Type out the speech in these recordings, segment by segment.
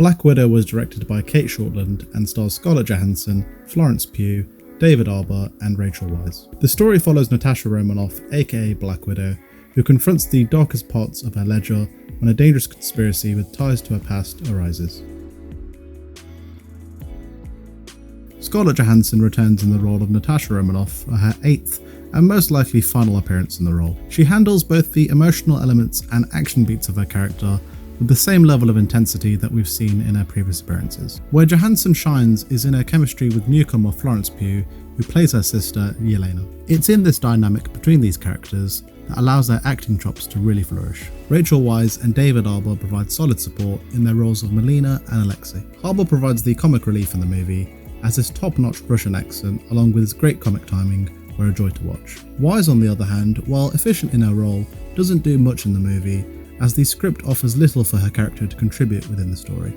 Black Widow was directed by Cate Shortland and stars Scarlett Johansson, Florence Pugh, David Harbour and Rachel Weisz. The story follows Natasha Romanoff, aka Black Widow, who confronts the darkest parts of her ledger when a dangerous conspiracy with ties to her past arises. Scarlett Johansson returns in the role of Natasha Romanoff for her 8th and most likely final appearance in the role. She handles both the emotional elements and action beats of her character with the same level of intensity that we've seen in her previous appearances. Where Johansson shines is in her chemistry with newcomer Florence Pugh, who plays her sister Yelena. It's in this dynamic between these characters that allows their acting chops to really flourish. Rachel Weisz and David Harbour provide solid support in their roles of Melina and Alexei. Harbour provides the comic relief in the movie, as his top-notch Russian accent, along with his great comic timing, were a joy to watch. Weisz, on the other hand, while efficient in her role, doesn't do much in the movie, as the script offers little for her character to contribute within the story.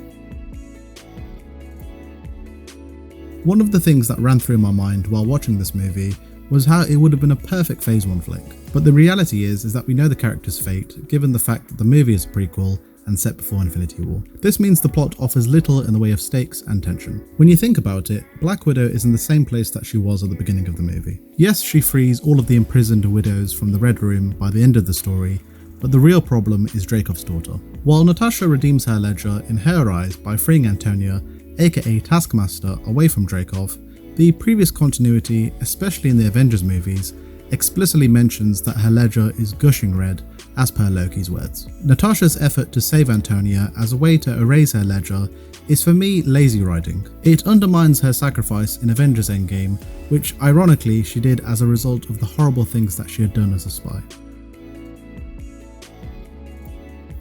One of the things that ran through my mind while watching this movie was how it would have been a perfect Phase 1 flick. But the reality is that we know the character's fate, given the fact that the movie is a prequel and set before Infinity War. This means the plot offers little in the way of stakes and tension. When you think about it, Black Widow is in the same place that she was at the beginning of the movie. Yes, she frees all of the imprisoned widows from the Red Room by the end of the story, but the real problem is Dreykov's daughter. While Natasha redeems her ledger in her eyes by freeing Antonia, aka Taskmaster, away from Dreykov, the previous continuity, especially in the Avengers movies, explicitly mentions that her ledger is gushing red, as per Loki's words. Natasha's effort to save Antonia as a way to erase her ledger is for me lazy writing. It undermines her sacrifice in Avengers Endgame, which ironically she did as a result of the horrible things that she had done as a spy.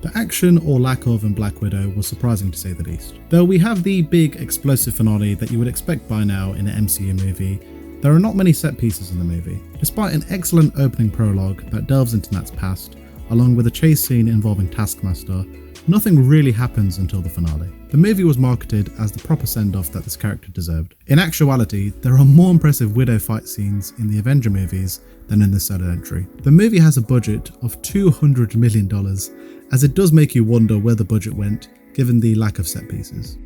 The action or lack of in Black Widow was surprising to say the least. Though we have the big explosive finale that you would expect by now in an MCU movie, there are not many set pieces in the movie. Despite an excellent opening prologue that delves into Nat's past, along with a chase scene involving Taskmaster, nothing really happens until the finale. The movie was marketed as the proper send-off that this character deserved. In actuality, there are more impressive Widow fight scenes in the Avenger movies than in this solo entry. The movie has a budget of $200 million, as it does make you wonder where the budget went, given the lack of set pieces.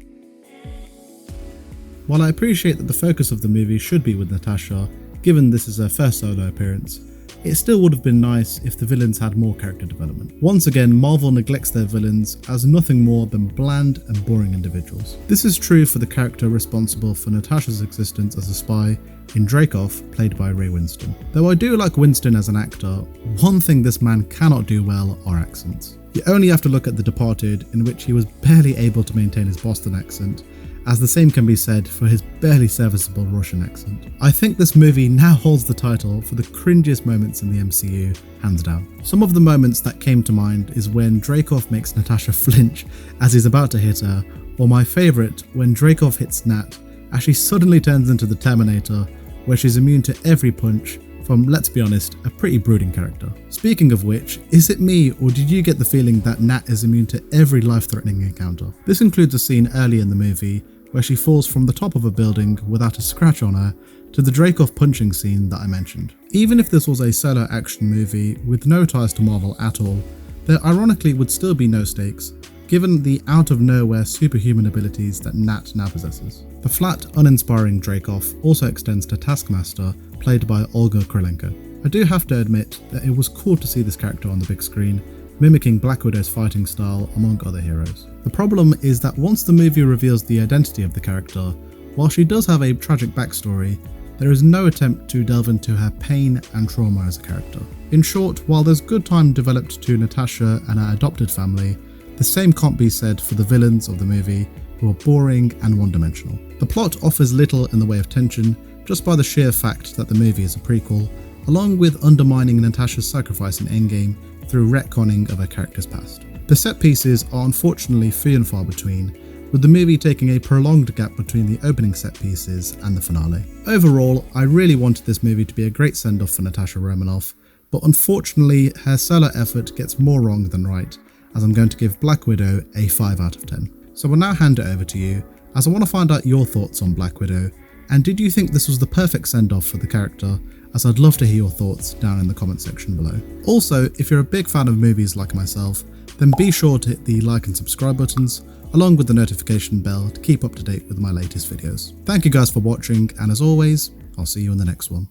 While I appreciate that the focus of the movie should be with Natasha, given this is her first solo appearance, it still would have been nice if the villains had more character development. Once again, Marvel neglects their villains as nothing more than bland and boring individuals. This is true for the character responsible for Natasha's existence as a spy in Dreykov, played by Ray Winston. Though I do like Winston as an actor, one thing this man cannot do well are accents. You only have to look at The Departed, in which he was barely able to maintain his Boston accent, as the same can be said for his barely serviceable Russian accent. I think this movie now holds the title for the cringiest moments in the MCU, hands down. Some of the moments that came to mind is when Dreykov makes Natasha flinch as he's about to hit her, or my favourite, when Dreykov hits Nat as she suddenly turns into the Terminator, where she's immune to every punch from, let's be honest, a pretty brooding character. Speaking of which, is it me or did you get the feeling that Nat is immune to every life-threatening encounter? This includes a scene early in the movie where she falls from the top of a building without a scratch on her, to the Dreykov punching scene that I mentioned. Even if this was a solo action movie with no ties to Marvel at all, there ironically would still be no stakes, given the out-of-nowhere superhuman abilities that Nat now possesses. The flat, uninspiring Dreykov also extends to Taskmaster, played by Olga Krylenko. I do have to admit that it was cool to see this character on the big screen, mimicking Black Widow's fighting style among other heroes. The problem is that once the movie reveals the identity of the character, while she does have a tragic backstory, there is no attempt to delve into her pain and trauma as a character. In short, while there's good time developed to Natasha and her adopted family, the same can't be said for the villains of the movie, who are boring and one-dimensional. The plot offers little in the way of tension, just by the sheer fact that the movie is a prequel, along with undermining Natasha's sacrifice in Endgame through retconning of her character's past. The set pieces are unfortunately few and far between, with the movie taking a prolonged gap between the opening set pieces and the finale. Overall, I really wanted this movie to be a great send-off for Natasha Romanoff, but unfortunately her solo effort gets more wrong than right, as I'm going to give Black Widow a 5 out of 10. So I'll now hand it over to you, as I want to find out your thoughts on Black Widow, and did you think this was the perfect send-off for the character, as I'd love to hear your thoughts down in the comment section below. Also, if you're a big fan of movies like myself, then be sure to hit the like and subscribe buttons, along with the notification bell to keep up to date with my latest videos. Thank you guys for watching, and as always, I'll see you in the next one.